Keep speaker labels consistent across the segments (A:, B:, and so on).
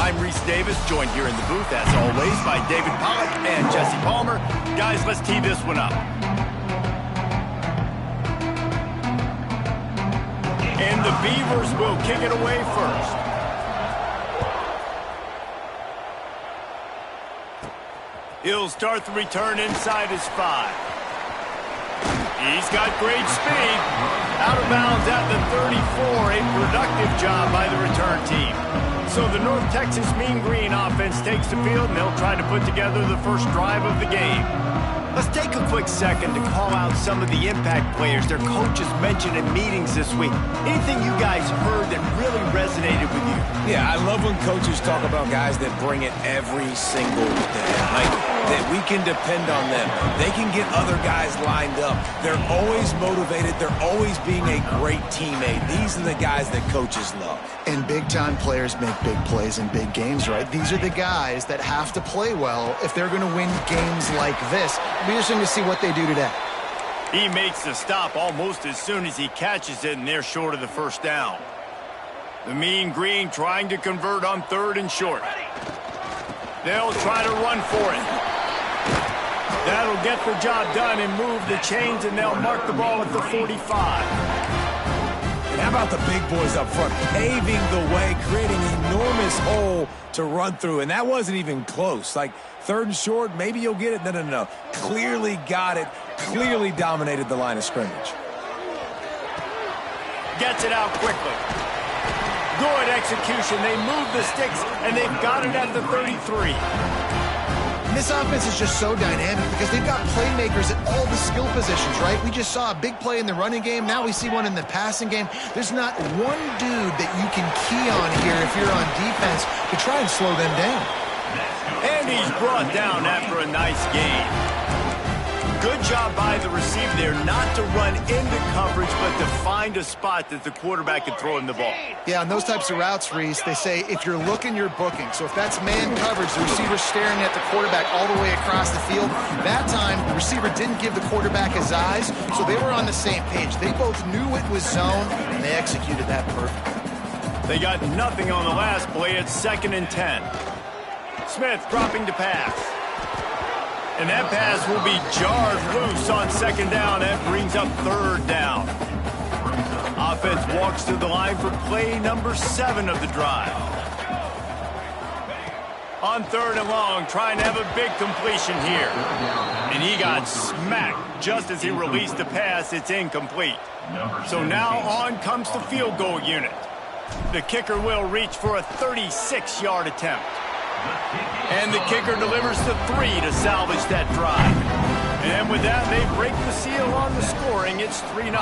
A: I'm Reese Davis, joined here in the booth, as always, by David Pollack and Jesse Palmer. Guys, let's tee this one up. And the Beavers will kick it away first. He'll start the return inside his 5. He's got great speed. Out of bounds at the 34. A productive job by the return team. So the North Texas Mean Green offense takes the field, and they'll try to put together the first drive of the game. Let's take a quick second to call out some of the impact players their coaches mentioned in meetings this week. Anything you guys heard that really resonated with you?
B: Yeah, I love when coaches talk about guys that bring it every single day. Like, that we can depend on them. They can get other guys lined up. They're always motivated. They're always being a great teammate. These are the guys that coaches love.
C: And big-time players make big plays in big games, right? These are the guys that have to play well if they're going to win games like this. It'll be interesting to see what they do today.
A: He makes the stop almost as soon as he catches it, and they're short of the first down. The Mean Green trying to convert on 3rd and short. They'll try to run for it. That'll get the job done and move the chains, and they'll mark the ball at the 45.
B: And how about the big boys up front, paving the way, creating an enormous hole to run through, and that wasn't even close. Like, 3rd and short, maybe you'll get it. No. Clearly got it, clearly dominated the line of scrimmage.
A: Gets it out quickly. Good execution. They move the sticks, and they've got it at the 33.
C: This offense is just so dynamic because they've got playmakers at all the skill positions, right? We just saw a big play in the running game. Now we see one in the passing game. There's not one dude that you can key on here if you're on defense to try and slow them down.
A: And he's brought down after a nice gain. Good job by the receiver there not to run into coverage, but to find a spot that the quarterback can throw him the ball.
C: Yeah, on those types of routes, Reese, they say if you're looking, you're booking. So if that's man coverage, the receiver's staring at the quarterback all the way across the field. That time, the receiver didn't give the quarterback his eyes, so they were on the same page. They both knew it was zone, and they executed that perfectly.
A: They got nothing on the last play. It's 2nd and 10. Smith dropping to pass. And that pass will be jarred loose on 2nd down. That brings up 3rd down. Offense walks to the line for play number 7 of the drive. On 3rd and long, trying to have a big completion here. And he got smacked just as he released the pass. It's incomplete. So now on comes the field goal unit. The kicker will reach for a 36-yard attempt. And the kicker delivers the 3 to salvage that drive. And with that, they break the seal on the scoring. It's 3-0.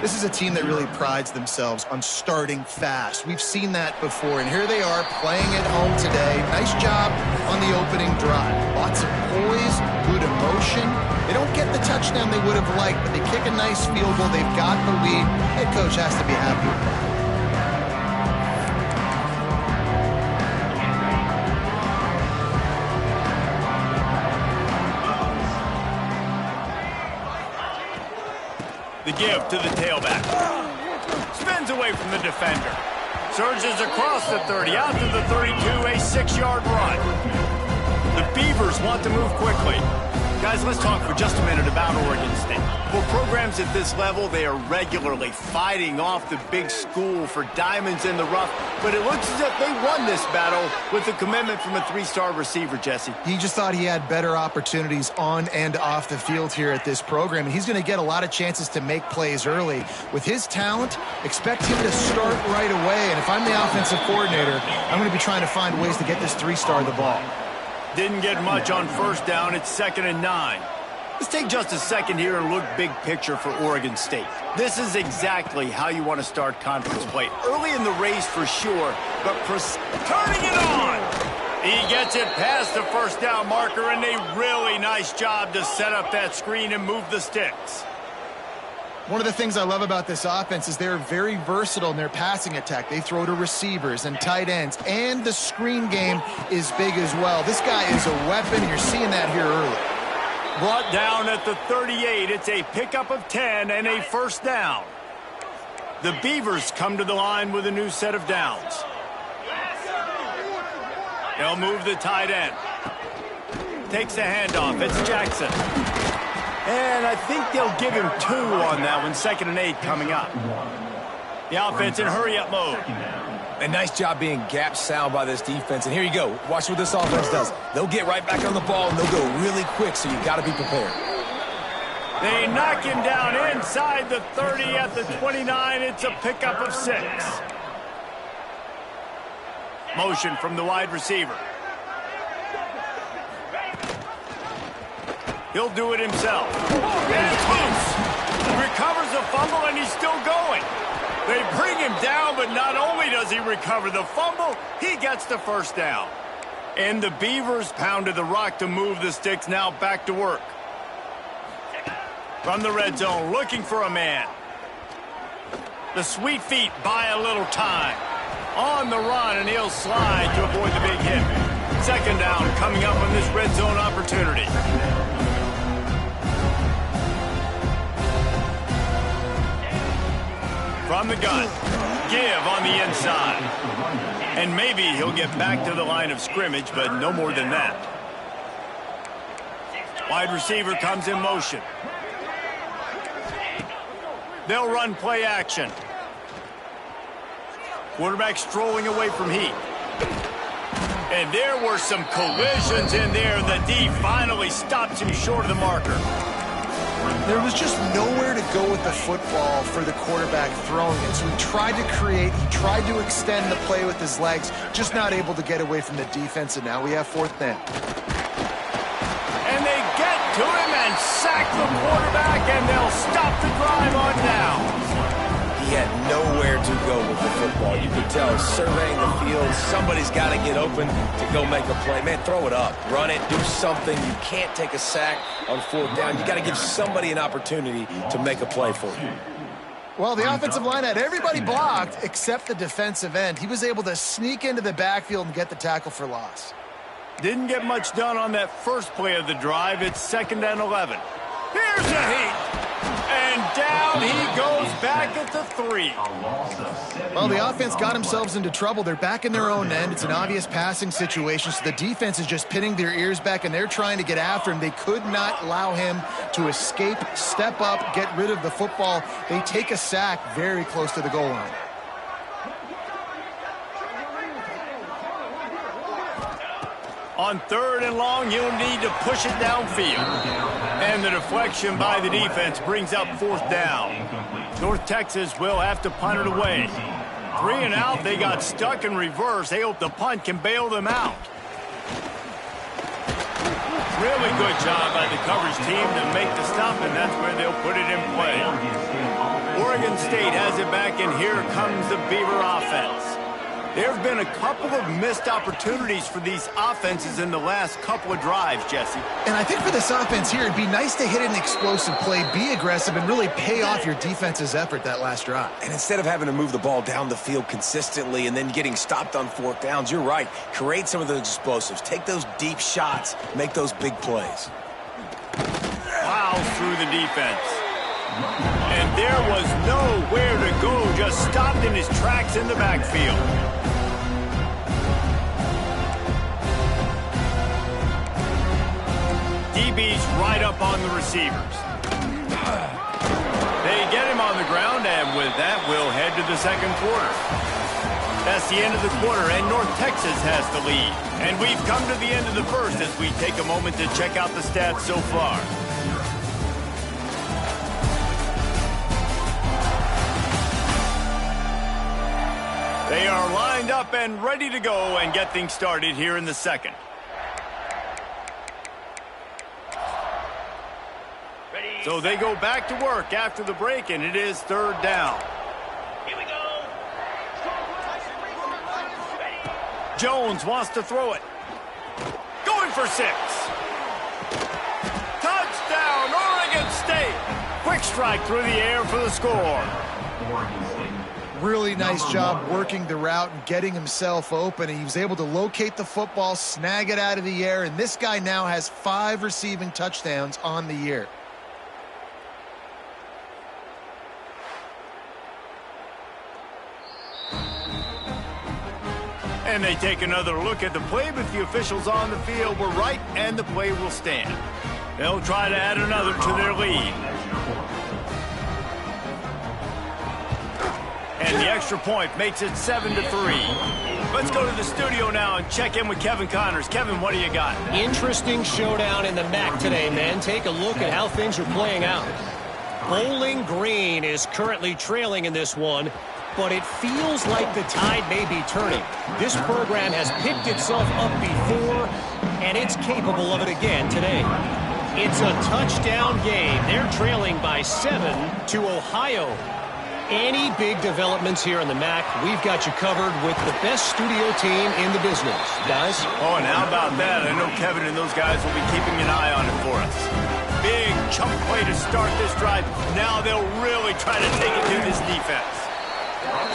C: This is a team that really prides themselves on starting fast. We've seen that before, and here they are playing at home today. Nice job on the opening drive. Lots of poise, good emotion. They don't get the touchdown they would have liked, but they kick a nice field goal. They've got the lead. Head coach has to be happy with that.
A: The give to the tailback. Spins away from the defender. Surges across the 30, out to the 32, a 6-yard run. The Beavers want to move quickly. Guys, let's talk for just a minute about Oregon State. For programs at this level, they are regularly fighting off the big school for diamonds in the rough, but it looks as if they won this battle with a commitment from a 3-star receiver, Jesse.
C: He just thought he had better opportunities on and off the field here at this program, and he's going to get a lot of chances to make plays early. With his talent, expect him to start right away, and if I'm the offensive coordinator, I'm going to be trying to find ways to get this 3-star the ball.
A: Didn't get much on 1st down. It's 2nd and 9. Let's take just a second here and look big picture for Oregon State. This is exactly how you want to start conference play. Early in the race for sure, but turning it on. He gets it past the 1st down marker, and a really nice job to set up that screen and move the sticks.
C: One of the things I love about this offense is they're very versatile in their passing attack. They throw to receivers and tight ends, and the screen game is big as well. This guy is a weapon, and you're seeing that here early.
A: Brought down at the 38. It's a pickup of 10 and a 1st down. The Beavers come to the line with a new set of downs. They'll move the tight end. Takes the handoff. It's Jackson. And I think they'll give him 2 on that one. 2nd and 8 coming up. The offense in hurry-up mode.
B: A nice job being gap sound by this defense. And here you go. Watch what this offense does. They'll get right back on the ball, and they'll go really quick, so you've got to be prepared.
A: They knock him down inside the 30 at the 29. It's a pickup of 6. Motion from the wide receiver. He'll do it himself. And it's loose. Recovers the fumble, and he's still going. They bring him down, but not only does he recover the fumble, he gets the first down. And the Beavers pounded the rock to move the sticks, now back to work. From the red zone, looking for a man. The sweet feet buy a little time. On the run, and he'll slide to avoid the big hit. 2nd down coming up on this red zone opportunity. From the gun, give on the inside. And maybe he'll get back to the line of scrimmage, but no more than that. Wide receiver comes in motion. They'll run play action. Quarterback strolling away from heat. And there were some collisions in there. The D finally stops him short of the marker.
C: There was just nowhere to go with the football for the quarterback throwing it. So he tried to create, he tried to extend the play with his legs, just not able to get away from the defense, and now we have 4th down.
A: And they get to him and sack the quarterback, and they'll stop the drive on down.
B: He had nowhere to go with the football. You could tell, surveying the field, somebody's got to get open to go make a play. Man, throw it up, run it, do something. You can't take a sack on 4th down. You got to give somebody an opportunity to make a play for you.
C: Well, the offensive line had everybody blocked except the defensive end. He was able to sneak into the backfield and get the tackle for loss.
A: Didn't get much done on that first play of the drive. It's 2nd and 11. Here's a heat. And down he goes back at the 3.
C: Well, the offense got themselves into trouble. They're back in their own end. It's an obvious passing situation, so the defense is just pinning their ears back, and they're trying to get after him. They could not allow him to escape, step up, get rid of the football. They take a sack very close to the goal line.
A: On 3rd and long, you'll need to push it downfield. And the deflection by the defense brings up 4th down. North Texas will have to punt it away. 3 and out, they got stuck in reverse. They hope the punt can bail them out. Really good job by the coverage team to make the stop, and that's where they'll put it in play. Oregon State has it back, and here comes the Beaver offense. There have been a couple of missed opportunities for these offenses in the last couple of drives, Jesse.
C: And I think for this offense here, it'd be nice to hit an explosive play, be aggressive, and really pay off your defense's effort that last drive.
B: And instead of having to move the ball down the field consistently and then getting stopped on 4th downs, you're right. Create some of those explosives. Take those deep shots. Make those big plays.
A: Plows through the defense. And there was nowhere to go, just stopped in his tracks in the backfield. DB's right up on the receivers. They get him on the ground, and with that, we'll head to the 2nd quarter. That's the end of the quarter, and North Texas has the lead. And we've come to the end of the 1st as we take a moment to check out the stats so far. They are lined up and ready to go and get things started here in the 2nd. So they go back to work after the break, and it is 3rd down. Here we go. Jones wants to throw it. Going for 6. Touchdown, Oregon State. Quick strike through the air for the score.
C: Really nice job working the route and getting himself open. He was able to locate the football, snag it out of the air, and this guy now has 5 receiving touchdowns on the year.
A: And And they take another look at the play, but the officials on the field were right, and the play will stand. They'll try to add another to their lead. And the extra point makes it 7-3. Let's go to the studio now and check in with Kevin Connors. Kevin, what do you got?
D: Interesting showdown in the MAC today, man. Take a look at how things are playing out. Bowling Green is currently trailing in this one, but it feels like the tide may be turning. This program has picked itself up before, and it's capable of it again today. It's a touchdown game. They're trailing by 7 to Ohio. Any big developments here in the MAC, we've got you covered with the best studio team in the business. Guys?
A: Oh, and how about that? I know Kevin and those guys will be keeping an eye on it for us. Big chunk play to start this drive. Now they'll really try to take it to this defense.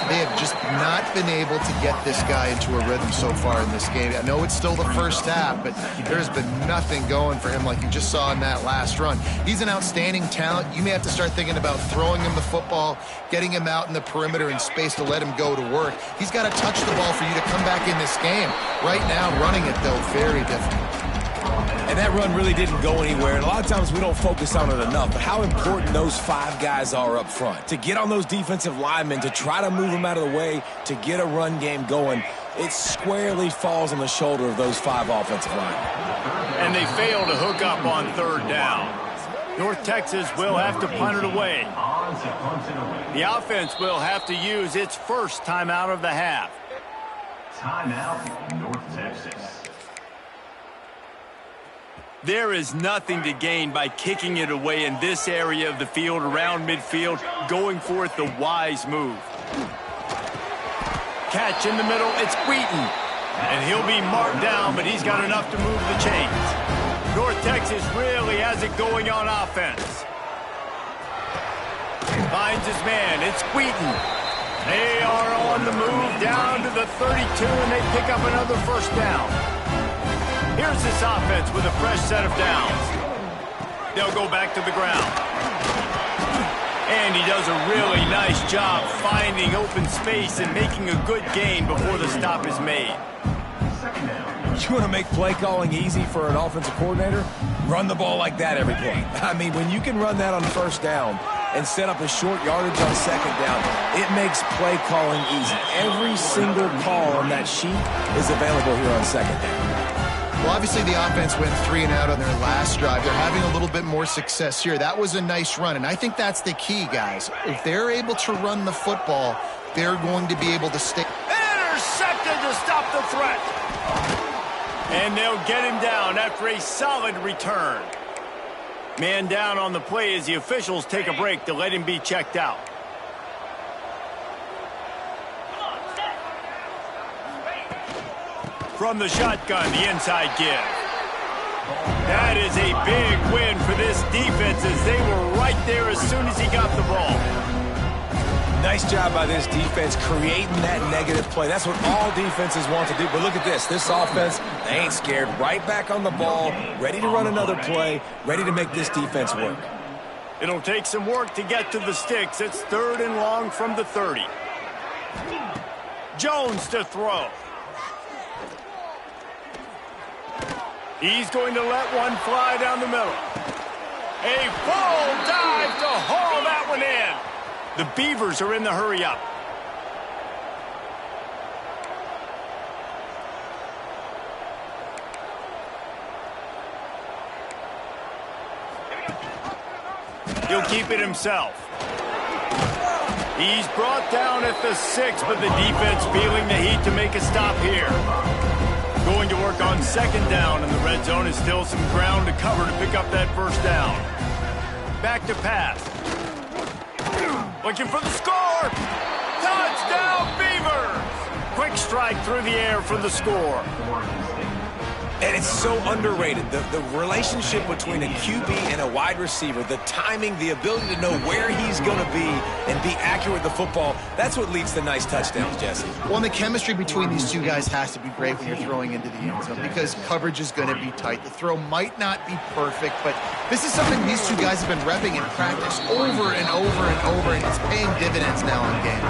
C: They have just not been able to get this guy into a rhythm so far in this game. I know it's still the first half, but there's been nothing going for him like you just saw in that last run. He's an outstanding talent. You may have to start thinking about throwing him the football, getting him out in the perimeter in space to let him go to work. He's got to touch the ball for you to come back in this game. Right now, running it, though, very difficult.
B: And that run really didn't go anywhere. And a lot of times we don't focus on it enough. But how important those 5 guys are up front. To get on those defensive linemen, to try to move them out of the way, to get a run game going, it squarely falls on the shoulder of those 5 offensive linemen.
A: And they fail to hook up on 3rd down. North Texas will have to punt it away. The offense will have to use its first timeout of the half.
E: Timeout, North Texas.
A: There is nothing to gain by kicking it away in this area of the field around midfield, going for it the wise move. Catch in the middle, it's Wheaton. And he'll be marked down, but he's got enough to move the chains. North Texas really has it going on offense. Finds his man, it's Wheaton. They are on the move down to the 32, and they pick up another first down. Here's this offense with a fresh set of downs. They'll go back to the ground. And he does a really nice job finding open space and making a good gain before the stop is made.
B: You want to make play calling easy for an offensive coordinator? Run the ball like that every play. I mean, when you can run that on 1st down and set up a short yardage on 2nd down, it makes play calling easy. Every single call on that sheet is available here on 2nd down.
C: Well, obviously the offense went 3 and out on their last drive. They're having a little bit more success here. That was a nice run, and I think that's the key, guys. If they're able to run the football, they're going to be able to stay.
A: Intercepted to stop the threat. And they'll get him down after a solid return. Man down on the play as the officials take a break to let him be checked out. From the shotgun, the inside give. That is a big win for this defense as they were right there as soon as he got the ball.
B: Nice job by this defense creating that negative play. That's what all defenses want to do. But look at this. This offense, they ain't scared. Right back on the ball, ready to run another play, ready to make this defense work.
A: It'll take some work to get to the sticks. It's 3rd and long from the 30. Jones to throw. He's going to let one fly down the middle. A full dive to haul that one in. The Beavers are in the hurry up. He'll keep it himself. He's brought down at the 6, but the defense feeling the heat to make a stop here. Going to work on 2nd down, and the red zone is still some ground to cover to pick up that 1st down. Back to pass. Looking for the score. Touchdown, Beavers! Quick strike through the air for the score.
B: And it's so underrated. The relationship between a QB and a wide receiver, the timing, the ability to know where he's going to be and be accurate with the football, that's what leads to nice touchdowns, Jesse.
C: Well, and the chemistry between these two guys has to be great when you're throwing into the end zone because coverage is going to be tight. The throw might not be perfect, but this is something these two guys have been repping in practice over and over and over, and it's paying dividends now in games.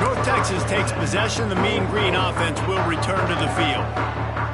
A: North Texas takes possession. The Mean Green offense will return to the field.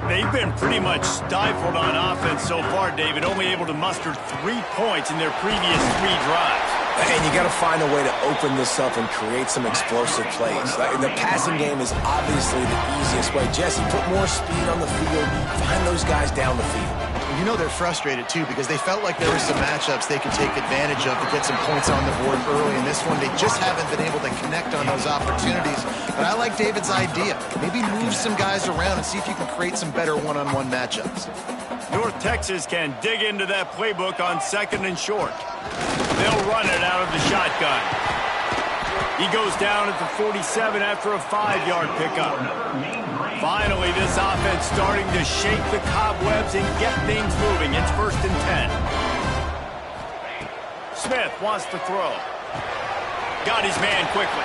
A: They've been pretty much stifled on offense so far, David, only able to muster 3 points in their previous 3 drives.
B: And you got to find a way to open this up and create some explosive plays. The passing game is obviously the easiest way. Jesse, put more speed on the field. Find those guys down the field.
C: You know they're frustrated, too, because they felt like there were some matchups they could take advantage of to get some points on the board early. In this one, they just haven't been able to connect on those opportunities. But I like David's idea. Maybe move some guys around and see if you can create some better one-on-one matchups.
A: North Texas can dig into that playbook on 2nd and short. They'll run it out of the shotgun. He goes down at the 47 after a 5-yard pickup. Finally, this offense starting to shake the cobwebs and get things moving. It's 1st and 10. Smith wants to throw. Got his man quickly.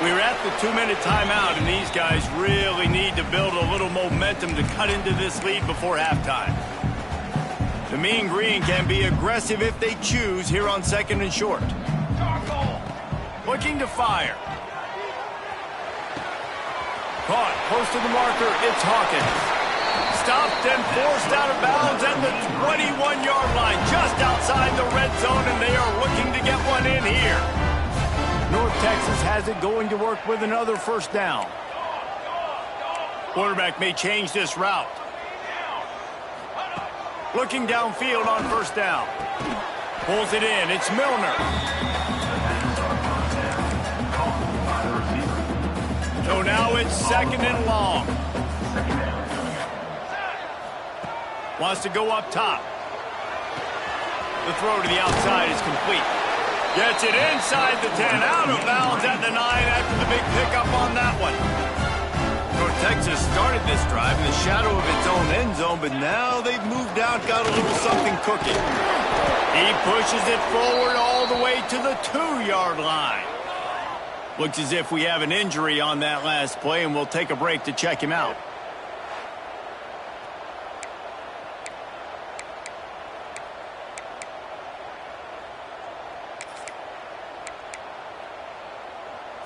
A: We're at the 2-minute timeout, and these guys really need to build a little momentum to cut into this lead before halftime. The Mean Green can be aggressive if they choose here on 2nd and short. Looking to fire. Caught, close to the marker, it's Hawkins. Stopped and forced out of bounds at the 21-yard line, just outside the red zone, and they are looking to get one in here. North Texas has it going to work with another 1st down. Quarterback may change this route. Looking downfield on 1st down. Pulls it in, it's Milner. So now it's 2nd and long. Wants to go up top. The throw to the outside is complete. Gets it inside the 10, out of bounds at the 9 after the big pickup on that one. North Texas started this drive in the shadow of its own end zone, but now they've moved out, got a little something cooking. He pushes it forward all the way to the 2-yard line. Looks as if we have an injury on that last play, and we'll take a break to check him out.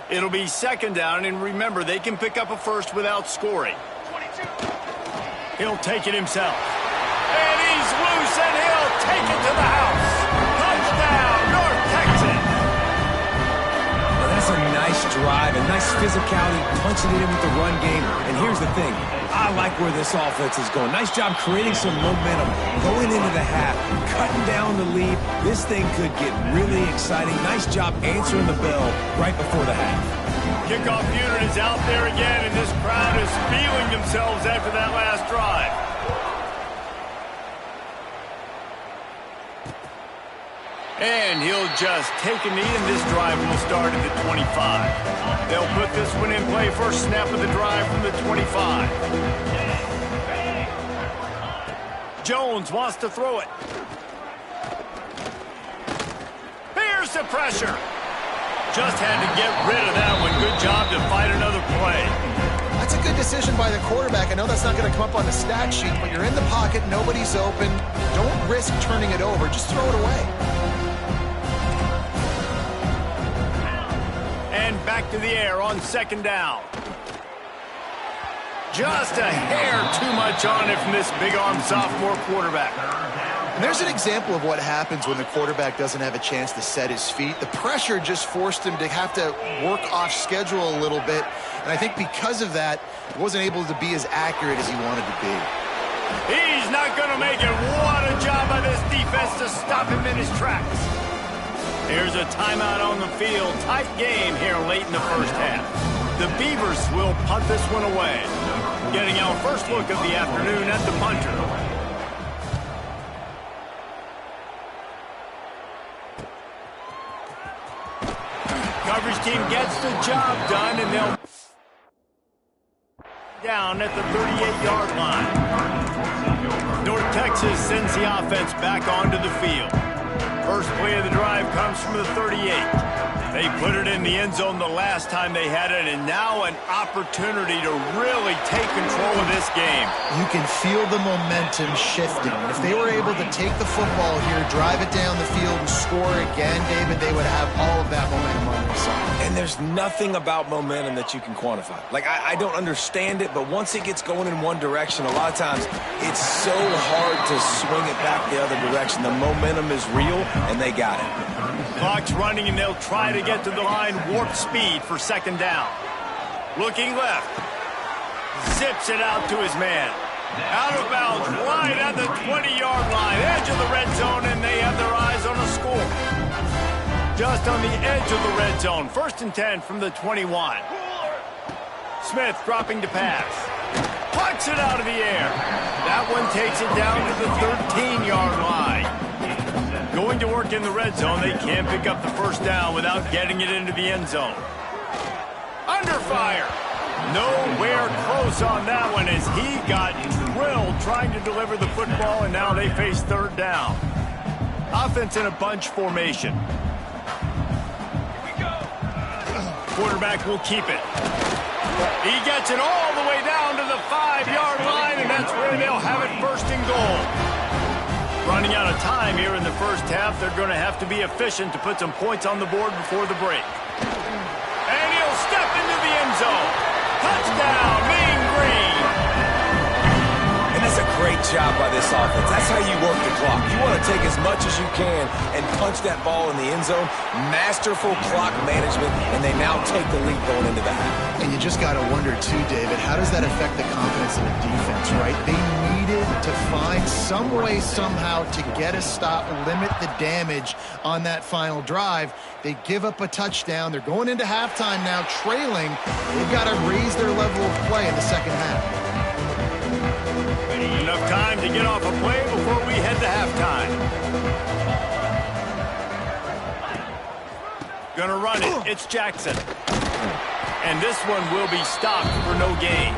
A: It'll be 2nd down, and remember, they can pick up a first without scoring. 22. He'll take it himself. And he's loose, and he'll take it to the house. Touchdown, North Texas.
B: Well, that's a nice drive, a nice physicality, punching it in with the run game. And here's the thing. I like where this offense is going. Nice job creating some momentum, going into the half, cutting down the lead. This thing could get really exciting. Nice job answering the bell right before the half.
A: Kickoff unit is out there again, and this crowd is feeling themselves after that last drive. And he'll just take a knee, and this drive will start at the 25. They'll put this one in play. First snap of the drive from the 25. Jones wants to throw it. Here's the pressure. Just had to get rid of that one. Good job to fight another play.
C: That's a good decision by the quarterback. I know that's not going to come up on the stat sheet, but you're in the pocket, nobody's open. Don't risk turning it over. Just throw it away.
A: And back to the air on 2nd down. Just a hair too much on it from this big-arm sophomore quarterback.
C: And there's an example of what happens when the quarterback doesn't have a chance to set his feet. The pressure just forced him to have to work off schedule a little bit. And I think because of that, he wasn't able to be as accurate as he wanted to be.
A: He's not going to make it. What a job by this defense to stop him in his tracks. Here's a timeout on the field. Tight game here late in the 1st half. The Beavers will punt this one away. Getting our first look of the afternoon at the punter. Coverage team gets the job done, and they'll down at the 38-yard line. North Texas sends the offense back onto the field. First play of the drive comes from the 38. They put it in the end zone the last time they had it, and now an opportunity to really take control of this game.
C: You can feel the momentum shifting. If they were able to take the football here, drive it down the field, and score again, David, they would have all of that momentum on their side.
B: And there's nothing about momentum that you can quantify. Like, I don't understand it, but once it gets going in one direction, a lot of times it's so hard to swing it back the other direction. The momentum is real, and they got it.
A: Clock's running, and they'll try to get to the line warp speed for second down. Looking left. Zips it out to his man. Out of bounds, right at the 20-yard line. Edge of the red zone, and they have their eyes on a score. Just on the edge of the red zone. 1st and 10 from the 21. Smith dropping to pass. Puts it out of the air. That one takes it down to the 13-yard line. Going to work in the red zone, they can't pick up the first down without getting it into the end zone. Under fire. Nowhere close on that one as he got drilled trying to deliver the football, and now they face third down. Offense in a bunch formation. Quarterback will keep it. He gets it all the way down to the 5-yard line, and that's where they'll have it 1st and goal. Running out of time here in the first half. They're going to have to be efficient to put some points on the board before the break. And he'll step into the end zone. Touchdown, Mean Green.
B: And that's a great job by this offense. That's how you work the clock. You want to take as much as you can and punch that ball in the end zone. Masterful clock management, and they now take the lead going into the half.
C: And you just got to wonder, too, David, how does that affect the confidence of the defense, right? They needed to find some way, somehow, to get a stop, limit the damage on that final drive. They give up a touchdown. They're going into halftime now, trailing. They've got to raise their level of play in the second half.
A: Enough time to get off a play before we head to halftime. Gonna run it. It's Jackson. And this one will be stopped for no gain.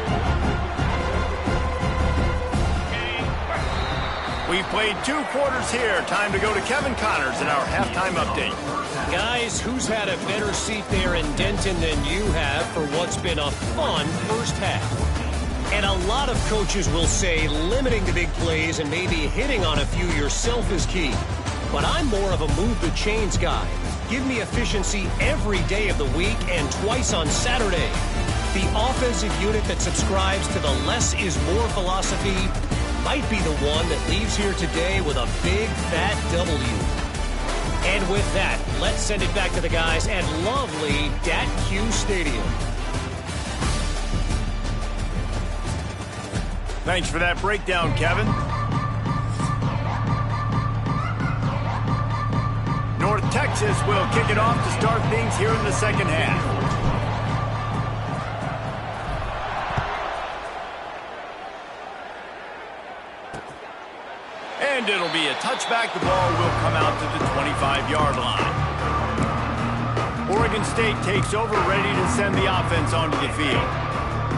A: We've played 2 quarters here. Time to go to Kevin Connors in our halftime update.
D: Guys, who's had a better seat there in Denton than you have for what's been a fun first half? And a lot of coaches will say limiting the big plays and maybe hitting on a few yourself is key. But I'm more of a move the chains guy. Give me efficiency every day of the week and twice on Saturday. The offensive unit that subscribes to the less is more philosophy might be the one that leaves here today with a big fat W. And with that, let's send it back to the guys at lovely Dat-Q Stadium.
A: Thanks for that breakdown, Kevin. North Texas will kick it off to start things here in the second half. And it'll be a touchback. The ball will come out to the 25-yard line. Oregon State takes over, ready to send the offense onto the field.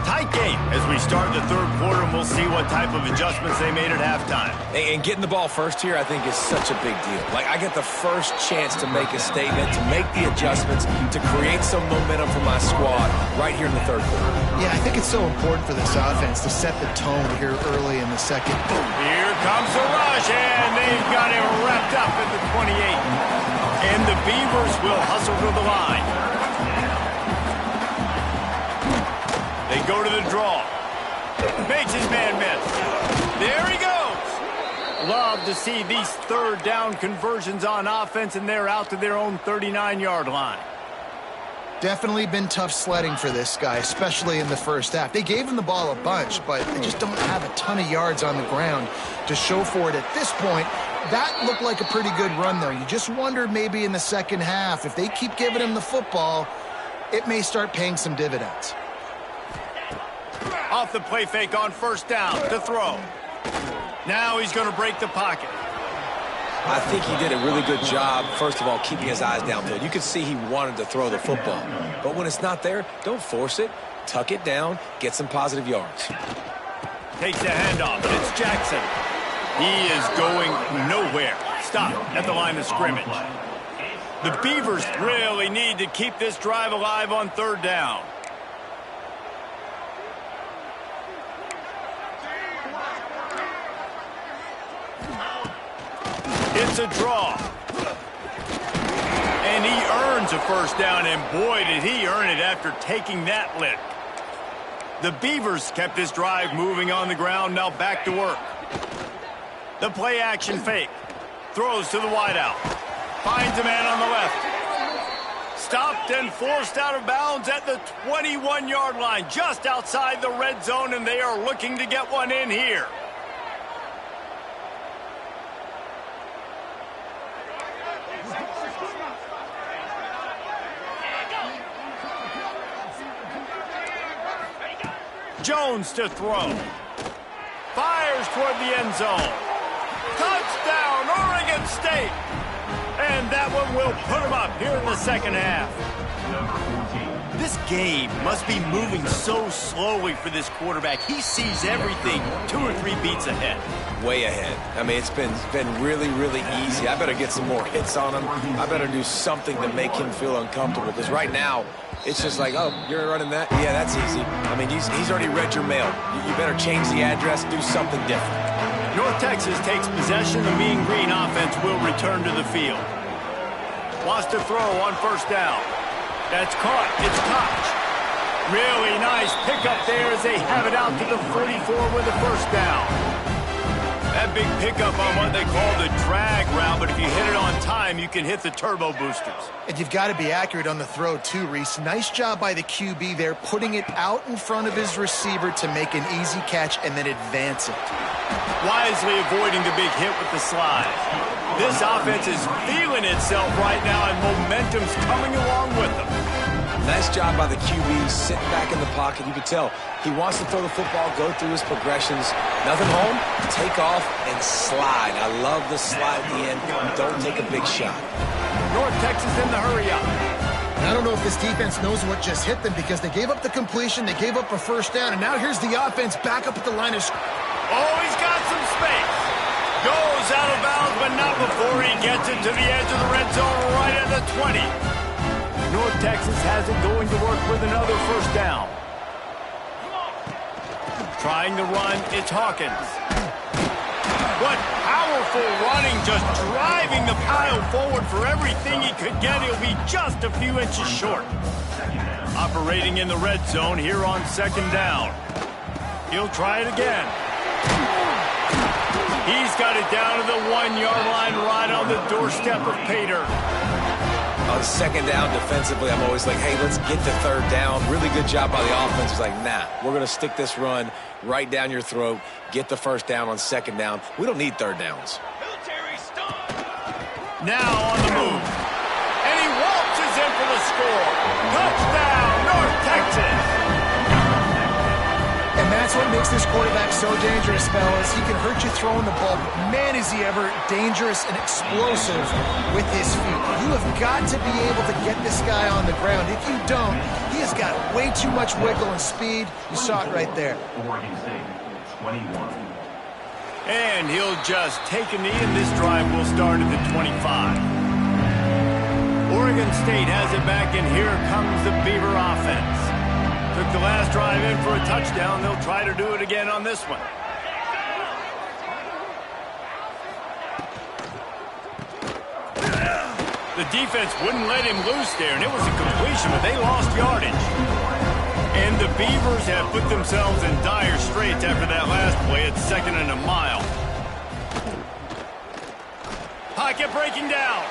A: Tight game as we start the third quarter, and we'll see what type of adjustments they made at halftime.
B: And getting the ball first here, I think, is such a big deal. Like, I get the first chance to make a statement, to make the adjustments, to create some momentum for my squad right here in the third quarter.
C: Yeah, I think it's so important for this offense to set the tone here early in the second.
A: Here comes the rush, and they've got it wrapped up at the 28. And the Beavers will hustle to the line. They go to the draw. Makes his man miss. There he goes. Love to see these third down conversions on offense, and they're out to their own 39-yard line.
C: Definitely been tough sledding for this guy, especially in the first half. They gave him the ball a bunch, but they just don't have a ton of yards on the ground to show for it at this point. That looked like a pretty good run, though. You just wonder maybe in the second half, if they keep giving him the football, it may start paying some dividends.
A: Off the play fake on first down to throw. Now he's going to break the pocket.
B: I think he did a really good job, first of all, keeping his eyes downfield. You could see he wanted to throw the football. But when it's not there, don't force it. Tuck it down, get some positive yards.
A: Takes the handoff, and it's Jackson. He is going nowhere. Stop at the line of scrimmage. The Beavers really need to keep this drive alive on third down. It's a draw. And he earns a first down, and boy, did he earn it after taking that lick. The Beavers kept this drive moving on the ground, now back to work. The play-action fake. Throws to the wideout. Finds a man on the left. Stopped and forced out of bounds at the 21-yard line, just outside the red zone, and they are looking to get one in here. Jones to throw. Fires toward the end zone. Touchdown, Oregon State! And that one will put him up here in the second half. This game must be moving so slowly for this quarterback. He sees everything 2 or 3 beats ahead.
B: Way ahead. I mean, it's been really, really easy. I better get some more hits on him. I better do something to make him feel uncomfortable, because right now, it's just like, oh, you're running that? Yeah, that's easy. I mean, he's already read your mail. You better change the address, do something different.
A: North Texas takes possession. The Mean Green offense will return to the field. Wants to throw on first down. That's caught. It's Koch. Really nice pickup there as they have it out to the 44 with a first down. That big pickup on what they call the drag route, but if you hit it on time, you can hit the turbo boosters.
C: And you've got to be accurate on the throw, too, Reese. Nice job by the QB there, putting it out in front of his receiver to make an easy catch and then advance it.
A: Wisely avoiding the big hit with the slide. This offense is feeling itself right now, and momentum's coming along with them.
B: Nice job by the QB, sitting back in the pocket. You can tell he wants to throw the football, go through his progressions. Nothing home, take off, and slide. I love the slide at the end. Don't take a big shot.
A: North Texas in the hurry-up.
C: I don't know if this defense knows what just hit them, because they gave up the completion, they gave up a first down, and now here's the offense back up at the line of scrimmage.
A: Oh, he's got some space. Goes out of bounds, but not before he gets it to the edge of the red zone right at the 20. North Texas has it going to work with another first down. Trying to run, it's Hawkins. What powerful running, just driving the pile forward for everything he could get. He'll be just a few inches short. Operating in the red zone here on second down. He'll try it again. He's got it down to the 1-yard line right on the doorstep of Pater.
B: On second down defensively, I'm always like, hey, let's get the third down. Really good job by the offense. It's like, nah, we're going to stick this run right down your throat, get the first down on second down. We don't need third downs.
A: Now on the move. And he waltzes in for the score. Touchdown, North Texas.
C: And that's what makes this quarterback so dangerous, fellas. He can hurt you throwing the ball, but man, is he ever dangerous and explosive with his feet. You have got to be able to get this guy on the ground. If you don't, he has got way too much wiggle and speed. You saw it right there.
A: And he'll just take a knee, and this drive will start at the 25. Oregon State has it back, and here comes the Beaver offense. Took the last drive in for a touchdown. They'll try to do it again on this one. The defense wouldn't let him loose there, and it was a completion, but they lost yardage. And the Beavers have put themselves in dire straits after that last play at 2nd and a mile. Pocket breaking down.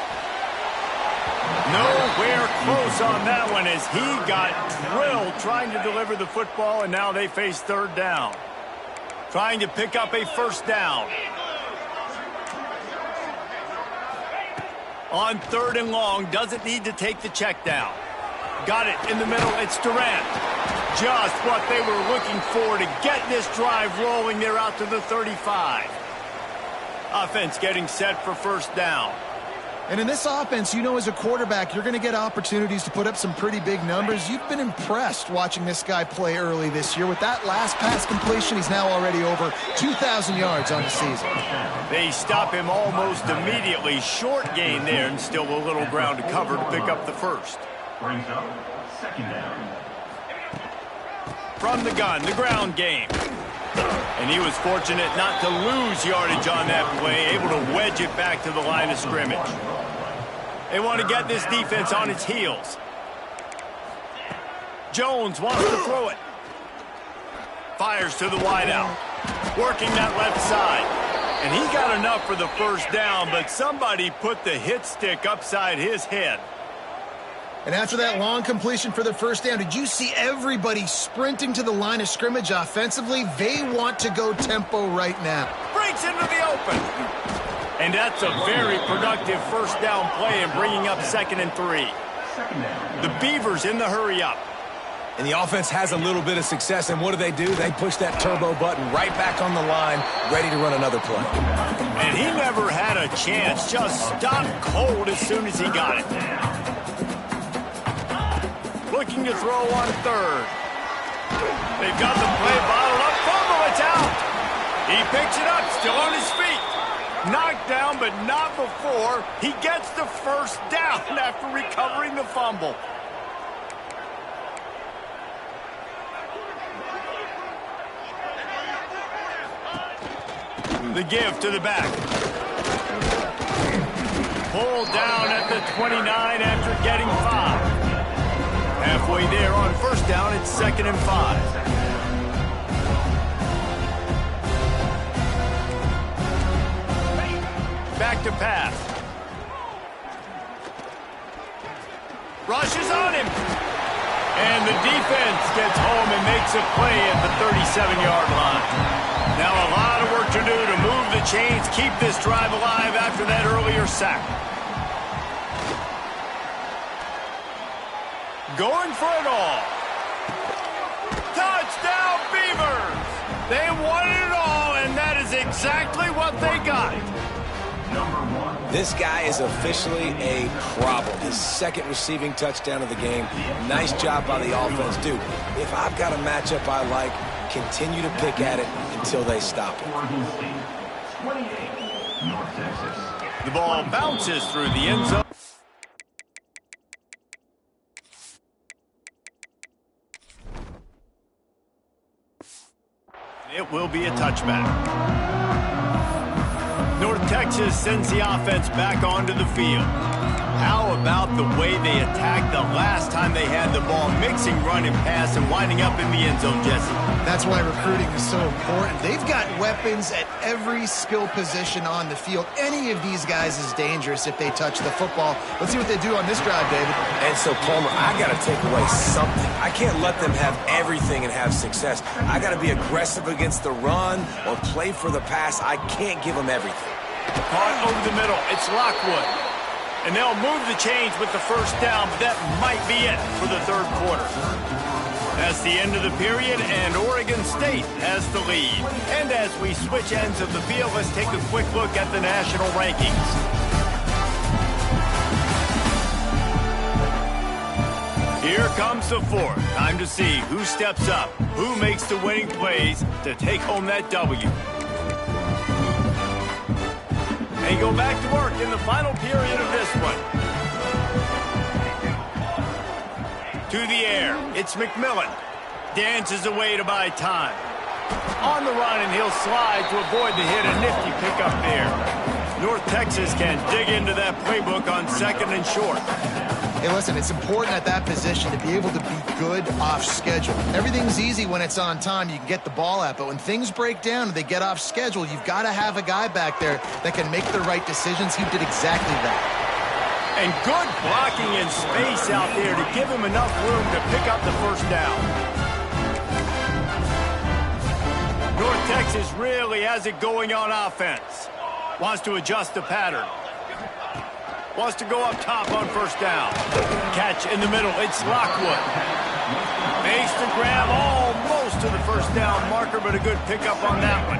A: Nowhere close on that one as he got drilled trying to deliver the football, and now they face third down. Trying to pick up a first down. On 3rd and long, doesn't need to take the check down. Got it in the middle, it's Durant. Just what they were looking for to get this drive rolling. They're out to the 35. Offense getting set for first down.
C: And in this offense, you know as a quarterback, you're going to get opportunities to put up some pretty big numbers. You've been impressed watching this guy play early this year. With that last pass completion, he's now already over 2,000 yards on the season.
A: They stop him almost immediately. Short gain there, and still a little ground to cover to pick up the first.
E: Brings up second down.
A: From the gun, the ground game. And he was fortunate not to lose yardage on that play, able to wedge it back to the line of scrimmage. They want to get this defense on its heels. Jones wants to throw it. Fires to the wideout. Working that left side. And he got enough for the first down, but somebody put the hit stick upside his head.
C: And after that long completion for the first down, did you see everybody sprinting to the line of scrimmage offensively? They want to go tempo right now.
A: Breaks into the open. And that's a very productive first down play and bringing up 2nd and 3. The Beavers in the hurry up.
B: And the offense has a little bit of success, and what do? They push that turbo button right back on the line, ready to run another play.
A: And he never had a chance, just stopped cold as soon as he got it. Looking to throw on 3rd. They've got the play bottled up. Fumble, it's out. He picks it up, still on his feet. Knocked down, but not before. He gets the first down after recovering the fumble. The give to the back. Pulled down at the 29 after getting 5. Halfway there on first down, it's 2nd and 5. Back to pass. Rushes on him. And the defense gets home and makes a play at the 37-yard line. Now a lot of work to do to move the chains, keep this drive alive after that earlier sack. Going for it all. Touchdown, Beavers! They wanted it all, and that is exactly what they got.
B: This guy is officially a problem. His 2nd receiving touchdown of the game. Nice job by the offense. Dude, if I've got a matchup I like, continue to pick at it until they stop it.
A: The ball bounces through the end zone. It will be a touchback. North Texas sends the offense back onto the field. How about the way they attacked the last time they had the ball, mixing run and pass and winding up in the end zone, Jesse?
C: That's why recruiting is so important. They've got weapons at every skill position on the field. Any of these guys is dangerous if they touch the football. Let's see what they do on this drive, David.
B: And so, Palmer, I got to take away something. I can't let them have everything and have success. I got to be aggressive against the run or play for the pass. I can't give them everything.
A: Caught over the middle. It's Lockwood. And they'll move the chains with the first down, but that might be it for the 3rd quarter. That's the end of the period, and Oregon State has the lead. And as we switch ends of the field, let's take a quick look at the national rankings. Here comes the 4th. Time to see who steps up, who makes the winning plays to take home that W. They go back to work in the final period of this one. To the air, it's McMillan. Dances away to buy time. On the run, and he'll slide to avoid the hit. A nifty pickup there. North Texas can dig into that playbook on 2nd and short.
C: Hey, listen, it's important at that position to be able to be good off schedule. Everything's easy when it's on time. You can get the ball out. But when things break down and they get off schedule, you've got to have a guy back there that can make the right decisions. He did exactly that.
A: And good blocking in space out there to give him enough room to pick up the first down. North Texas really has it going on offense. Wants to adjust the pattern. Wants to go up top on first down. Catch in the middle. It's Lockwood. Makes the grab almost to the first down marker, but a good pickup on that one.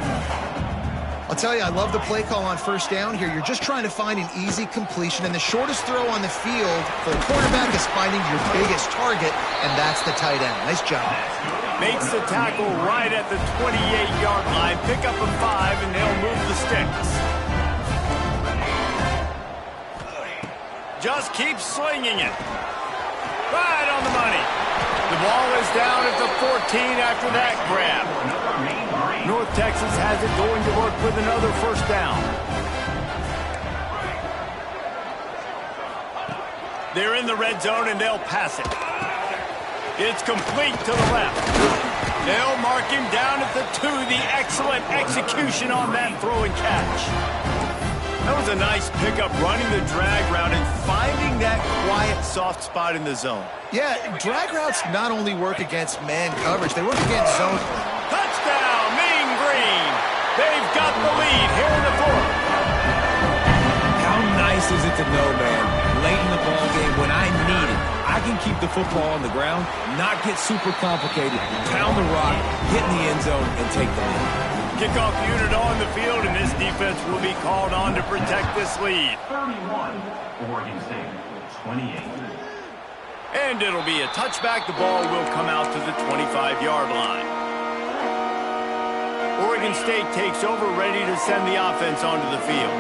C: I'll tell you, I love the play call on first down here. You're just trying to find an easy completion, and the shortest throw on the field for the quarterback is finding your biggest target, and that's the tight end. Nice job.
A: Makes the tackle right at the 28-yard line. Pick up a 5, and they'll move the sticks. Just keep slinging it. Right on the money. The ball is down at the 14 after that grab. North Texas has it going to work with another first down. They're in the red zone, and they'll pass it. It's complete to the left. They'll mark him down at the 2. The excellent execution on that throw and catch. That was a nice pickup, running the drag route and finding that quiet, soft spot in the zone.
C: Yeah, drag routes not only work against man coverage, they work against zone.
A: Touchdown, Mean Green. They've got the lead here in the 4th.
B: How nice is it to know, man, late in the ball game when I need it, I can keep the football on the ground, not get super complicated, pound the rock, get in the end zone, and take the lead.
A: Kickoff unit on the field, and this defense will be called on to protect this lead.
E: 31, Oregon State, 28.
A: And it'll be a touchback. The ball will come out to the 25-yard line. Oregon State takes over, ready to send the offense onto the field.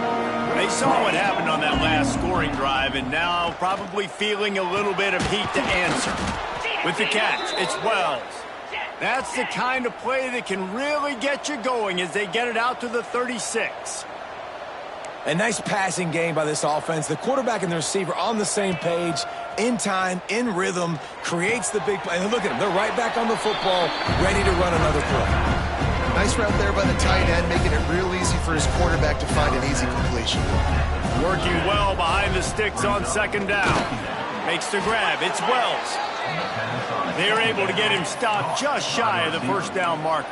A: They saw what happened on that last scoring drive, and now probably feeling a little bit of heat to answer. With the catch, it's Wells. That's the kind of play that can really get you going as they get it out to the 36.
B: A nice passing game by this offense. The quarterback and the receiver on the same page, in time, in rhythm, creates the big play. And look at them. They're right back on the football, ready to run another play.
C: Nice route there by the tight end, making it real easy for his quarterback to find an easy completion.
A: Working well behind the sticks on second down. Makes the grab. It's Wells. They're able to get him stopped just shy of the first down marker.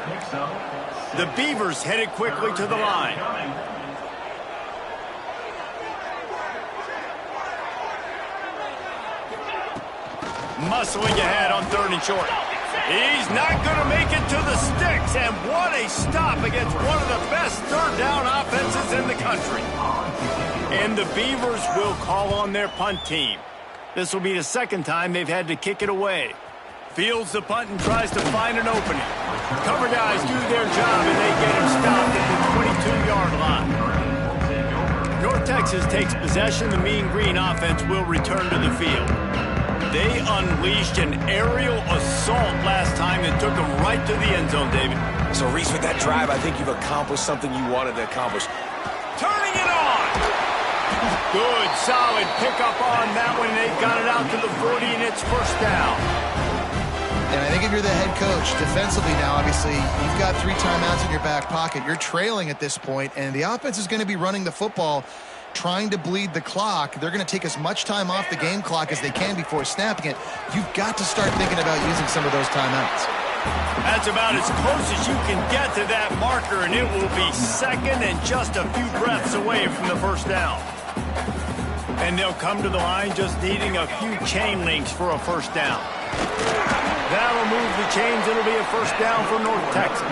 A: The Beavers headed quickly to the line. Muscling ahead on 3rd and short. He's not going to make it to the sticks, and what a stop against one of the best third down offenses in the country. And the Beavers will call on their punt team. This will be the second time they've had to kick it away. Fields the punt and tries to find an opening. Cover guys do their job, and they get him stopped at the 22-yard line. North Texas takes possession. The Mean Green offense will return to the field. They unleashed an aerial assault last time that took them right to the end zone, David.
B: So, Reese, with that drive, I think you've accomplished something you wanted to accomplish.
A: Turning it on! Good, solid pickup on that one. They've got it out to the 40, and it's first down.
C: And I think if you're the head coach, defensively now, obviously, you've got 3 timeouts in your back pocket. You're trailing at this point, and the offense is going to be running the football, trying to bleed the clock. They're going to take as much time off the game clock as they can before snapping it. You've got to start thinking about using some of those timeouts.
A: That's about as close as you can get to that marker, and it will be second and just a few breaths away from the first down. And they'll come to the line just needing a few chain links for a first down. That'll move the chains. It'll be a first down for North Texas.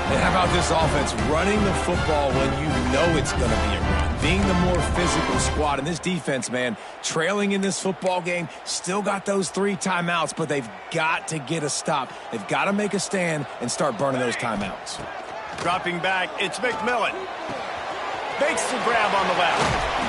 B: And how about this offense running the football when you know it's going to be a run? Being the more physical squad. And this defense, man, trailing in this football game, still got those 3 timeouts, but they've got to get a stop. They've got to make a stand and start burning those timeouts.
A: Dropping back, it's McMillan. Makes the grab on the left.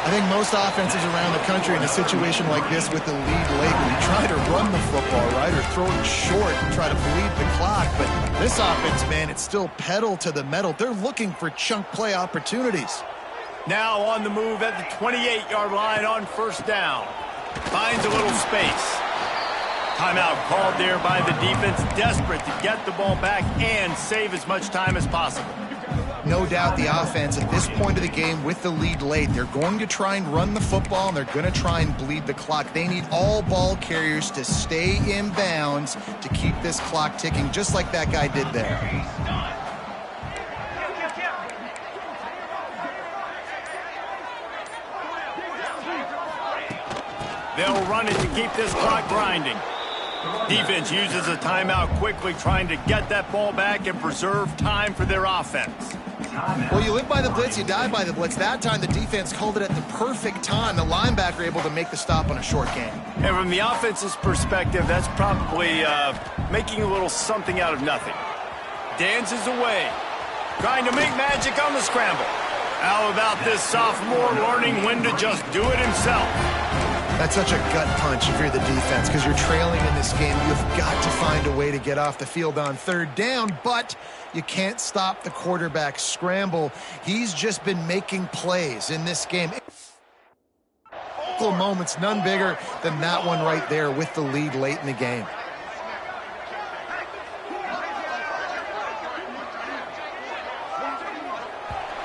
C: I think most offenses around the country in a situation like this with the lead late, when you try to run the football, right, or throw it short and try to bleed the clock. But this offense, man, it's still pedal to the metal. They're looking for chunk play opportunities.
A: Now on the move at the 28-yard line on first down. Finds a little space. Timeout called there by the defense, desperate to get the ball back and save as much time as possible.
C: No doubt the offense at this point of the game with the lead late, they're going to try and run the football, and they're going to try and bleed the clock. They need all ball carriers to stay in bounds to keep this clock ticking, just like that guy did there.
A: They'll run it to keep this clock grinding. Defense uses a timeout quickly, trying to get that ball back and preserve time for their offense.
C: Well, you live by the blitz, you die by the blitz. That time, the defense called it at the perfect time. The linebacker able to make the stop on a short game.
A: And from the offense's perspective, that's probably making a little something out of nothing. Dances away, trying to make magic on the scramble. How about this sophomore learning when to just do it himself?
C: That's such a gut punch if you're the defense, because you're trailing in this game. You've got to find a way to get off the field on third down, but you can't stop the quarterback scramble. He's just been making plays in this game. Moments, none bigger than that one right there with the lead late in the game.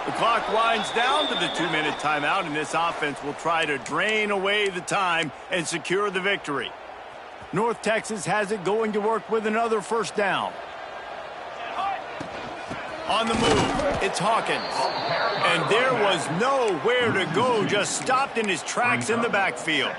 A: The clock winds down to the 2-minute timeout, and this offense will try to drain away the time and secure the victory. North Texas has it, going to work with another first down. On the move, it's Hawkins. And there was nowhere to go, just stopped in his tracks in the backfield.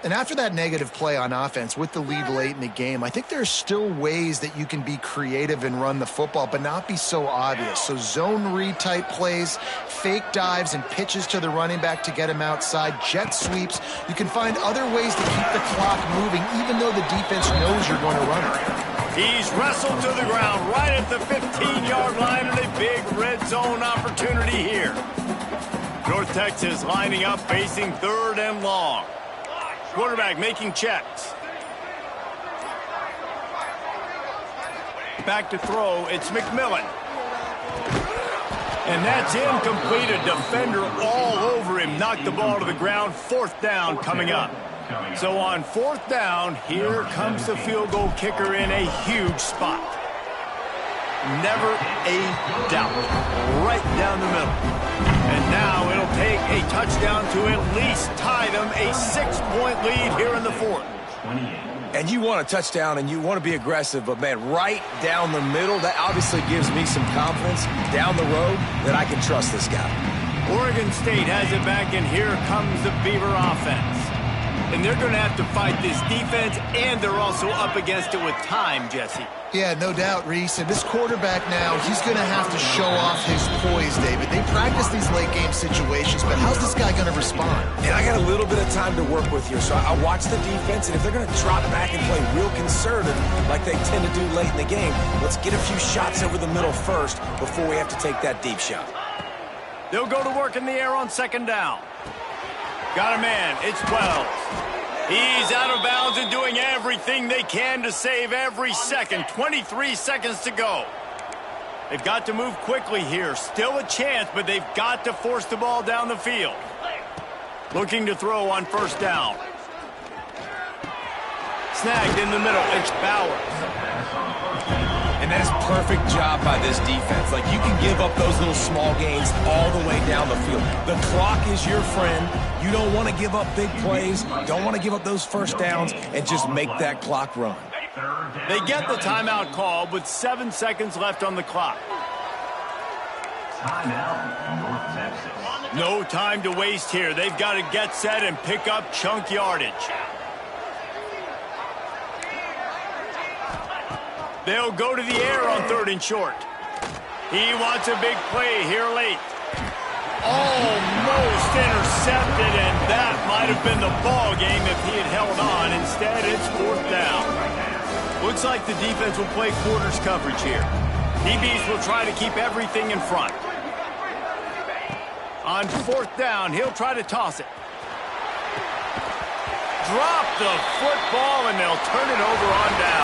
C: And after that negative play on offense with the lead late in the game, I think there's still ways that you can be creative and run the football, but not be so obvious. So zone read type plays, fake dives and pitches to the running back to get him outside, jet sweeps. You can find other ways to keep the clock moving, even though the defense knows you're going to run it.
A: He's wrestled to the ground right at the 15-yard line, and a big red zone opportunity here. North Texas lining up, facing third and long. Quarterback making checks. Back to throw, it's McMillan. And that's incomplete. A defender all over him. Knocked the ball to the ground. Fourth down coming up. So on fourth down, here comes the field goal kicker in a huge spot. Never a doubt. Right down the middle. And now it'll take a touchdown to at least tie them a 6-point lead here in the fourth.
B: And you want a touchdown and you want to be aggressive, but, man, right down the middle, that obviously gives me some confidence down the road that I can trust this guy.
A: Oregon State has it back, and here comes the Beaver offense. And they're going to have to fight this defense, and they're also up against it with time, Jesse.
C: Yeah, no doubt, Reese. And this quarterback now, he's going to have to show off his poise, David. They practice these late-game situations, but how's this guy going to respond?
B: And I got a little bit of time to work with here, so I watch the defense, and if they're going to drop back and play real conservative like they tend to do late in the game, let's get a few shots over the middle first before we have to take that deep shot.
A: They'll go to work in the air on second down. Got a man. It's 12. He's out of bounds and doing everything they can to save every second. 23 seconds to go. They've got to move quickly here. Still a chance, but they've got to force the ball down the field. Looking to throw on first down. Snagged in the middle. It's Bowers.
B: And that is a perfect job by this defense. Like, you can give up those little small gains all the way down the field. The clock is your friend. You don't want to give up big plays. Don't want to give up those first downs and just make that clock run.
A: They get the timeout call with 7 seconds left on the clock.
E: Timeout, North Texas.
A: No time to waste here. They've got to get set and pick up chunk yardage. They'll go to the air on third and short. He wants a big play here late. Almost intercepted, and that might have been the ball game if he had held on. Instead, it's fourth down. Looks like the defense will play quarters coverage here. DBs will try to keep everything in front. On fourth down, he'll try to toss it. Drop the football, and they'll turn it over on down.